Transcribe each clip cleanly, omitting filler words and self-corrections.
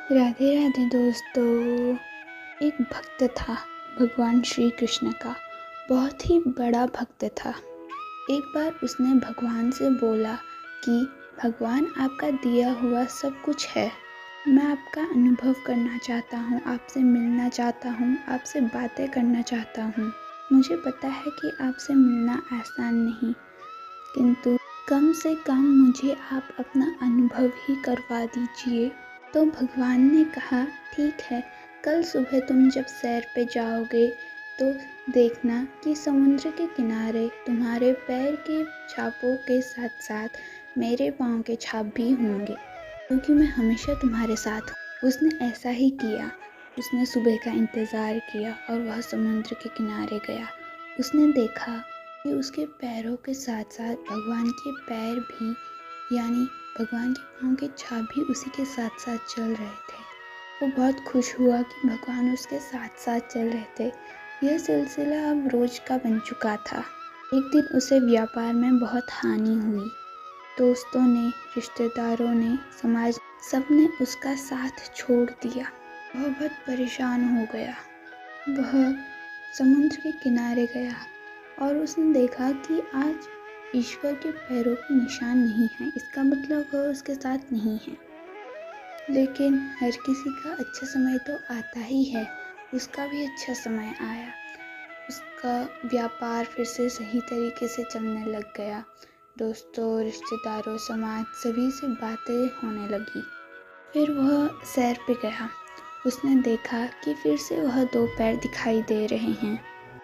राधे राधे दोस्तों। एक भक्त था भगवान श्री कृष्ण का, बहुत ही बड़ा भक्त था। एक बार उसने भगवान से बोला कि भगवान, आपका दिया हुआ सब कुछ है, मैं आपका अनुभव करना चाहता हूँ, आपसे मिलना चाहता हूँ, आपसे बातें करना चाहता हूँ। मुझे पता है कि आपसे मिलना आसान नहीं, किंतु कम से कम मुझे आप अपना अनुभव ही करवा दीजिए। तो भगवान ने कहा, ठीक है, कल सुबह तुम जब सैर पे जाओगे तो देखना कि समुद्र के किनारे तुम्हारे पैर के छापों के साथ साथ मेरे पाँव के छाप भी होंगे, क्योंकि मैं हमेशा तुम्हारे साथ हूँ। उसने ऐसा ही किया। उसने सुबह का इंतज़ार किया और वह समुद्र के किनारे गया। उसने देखा कि उसके पैरों के साथ साथ भगवान के पैर भी, यानी भगवान के पाँव के छाप भी उसी के साथ साथ चल रहे थे। वो बहुत खुश हुआ कि भगवान उसके साथ साथ चल रहे थे। यह सिलसिला अब रोज का बन चुका था। एक दिन उसे व्यापार में बहुत हानि हुई। दोस्तों ने, रिश्तेदारों ने, समाज, सबने उसका साथ छोड़ दिया। वह बहुत परेशान हो गया। वह समुद्र के किनारे गया और उसने देखा कि आज ईश्वर के पैरों के निशान नहीं हैं। इसका मतलब वह उसके साथ नहीं है। लेकिन हर किसी का अच्छा समय तो आता ही है। उसका भी अच्छा समय आया। उसका व्यापार फिर से सही तरीके से चलने लग गया। दोस्तों, रिश्तेदारों, समाज, सभी से बातें होने लगी। फिर वह सैर पे गया। उसने देखा कि फिर से वह दो पैर दिखाई दे रहे हैं।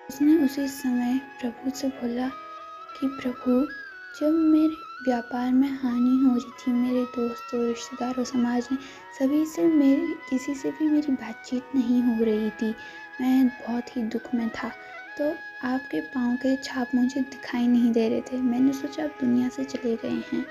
उसने उसी समय प्रभु से बोला कि प्रभु, जब मेरे व्यापार में हानि हो रही थी, मेरे दोस्तों, रिश्तेदारों, समाज में सभी से, मेरी किसी से भी मेरी बातचीत नहीं हो रही थी, मैं बहुत ही दुख में था, तो आपके पाँव के छाप मुझे दिखाई नहीं दे रहे थे। मैंने सोचा आप दुनिया से चले गए हैं,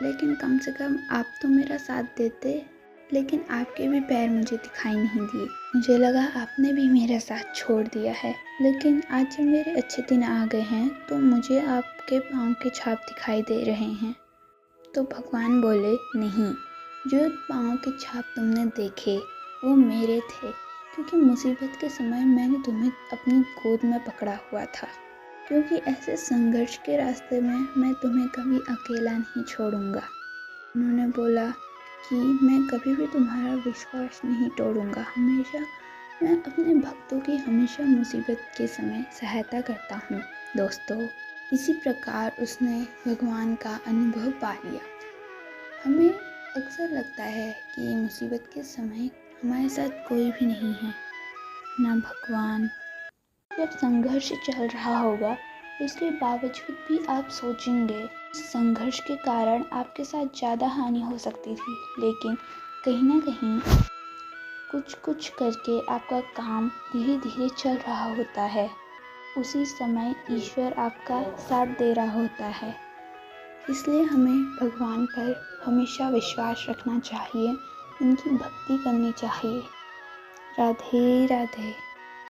लेकिन कम से कम आप तो मेरा साथ देते। लेकिन आपके भी पैर मुझे दिखाई नहीं दिए। मुझे लगा आपने भी मेरा साथ छोड़ दिया है। लेकिन आज जब मेरे अच्छे दिन आ गए हैं तो मुझे आपके पाँव के छाप दिखाई दे रहे हैं। तो भगवान बोले, नहीं, जो पाँव के छाप तुमने देखे वो मेरे थे, क्योंकि मुसीबत के समय मैंने तुम्हें अपनी गोद में पकड़ा हुआ था। क्योंकि ऐसे संघर्ष के रास्ते में मैं तुम्हें कभी अकेला नहीं छोड़ूंगा। उन्होंने बोला कि मैं कभी भी तुम्हारा विश्वास नहीं तोड़ूंगा। हमेशा मैं अपने भक्तों की हमेशा मुसीबत के समय सहायता करता हूँ। दोस्तों, इसी प्रकार उसने भगवान का अनुभव पा लिया। हमें अक्सर लगता है कि मुसीबत के समय हमारे साथ कोई भी नहीं है, ना भगवान। जब संघर्ष चल रहा होगा उसके बावजूद भी आप सोचेंगे उस संघर्ष के कारण आपके साथ ज़्यादा हानि हो सकती थी, लेकिन कहीं ना कहीं कुछ करके आपका काम धीरे धीरे चल रहा होता है। उसी समय ईश्वर आपका साथ दे रहा होता है। इसलिए हमें भगवान पर हमेशा विश्वास रखना चाहिए, उनकी भक्ति करनी चाहिए। राधे राधे।